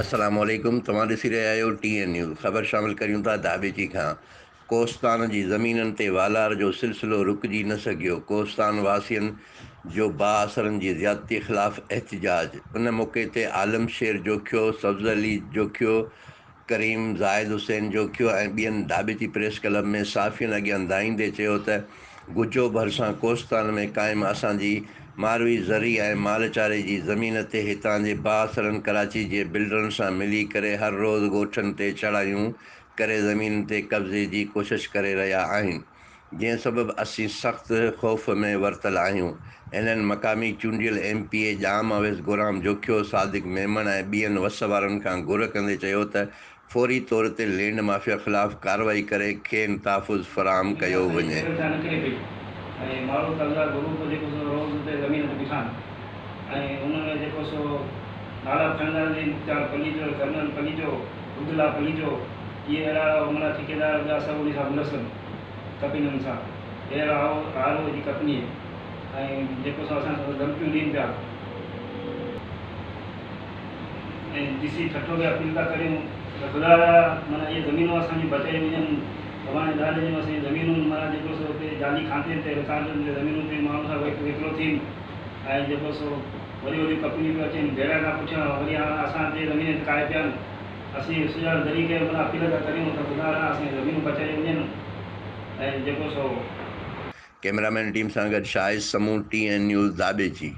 अस्सलामुअलैकुम। तव्हां ॾिसी रहिया आहियो TN न्यूज़। ख़बर शामिल करियूं था दाबेची खां। कोस्तान जी ज़मीननि ते वालार जो सिलसिलो रुकिजी न सघियो। कोस्तान वासियुनि जो बाअसरनि जी ज़्यादती ख़िलाफ़ एहतिजाज। उन मौक़े ते आलमशेर जोखियो, सब्ज़ अली जोखियो, करीम ज़ाहिद हुसैन जोखियो ऐं ॿियनि दाबेची प्रेस क्लब में साफ़ियनि अॻियां दाईंदे चयो त गुजो भरिसां कोस्तान में क़ाइमु असांजी मारवी ज़री ऐं मालचारे जी ज़मीन ते हितां जे बाअसरनि कराची जे बिल्डरनि सां मिली करे हर रोज़ु ॻोठनि ते चढ़ायूं करे ज़मीन ते कब्ज़े जी कोशिशि करे रहिया आहिनि, जंहिं सबबु असीं सख़्तु ख़ौफ़ में वरितल आहियूं। इन्हनि मक़ामी चूंडियल MPA जाम अवेज़ गुराम जोखियो, सादिक मेमन ऐं ॿियनि वस वारनि खां घुर कंदे चयो त फौरी तौर ते लैंड माफ़िया ख़िलाफ़ु कार्रवाई करे खेनि तहफ़ुज़ फ़राहम कयो वञे। माण्हू कब्ज़ा ग्रुप जेको सो रोज़ ते ज़मीन ते बीठा आहिनि ऐं उन में जेको सो नाला खणंदड़ जी मुख़्तियार पलीजो, कर्नल पलीजो, अब्दुल्ला पलीजो, इहे अहिड़ा हुनजा ठेकेदार ॿिया सभु उन सां मुलसिम कपिननि सां अहिड़ा RO जी कंपनी ऐं जेको सो असां धमकियूं ॾियनि पिया ऐं ॾिसी ठठो बि अपील था करियूं त ख़ुदा माना इहे ज़मीनूं असांजी बचाई वञनि। भॻवान दादे जूं असांजी ज़मीनूं माना जेको सो हुते जाली खाते ते रिकार्डनि ते ज़मीनूं ते माण्हू सां विकिरो थियनि ऐं जेको सो वॾियूं वॾियूं कंपनियूं पियूं अचनि भेड़ खां पुठियां वरी हाणे असांजे ज़मीन ते काए पिया आहिनि। असीं सुञाण तरीक़े माना अपील था करियूं त ख़ुदा असांजी ज़मीनूं बचाई वञनि ऐं जेको सो कैमरामैन टीम सां गॾु शाहिद समूह TN न्यूज़ दाबेची।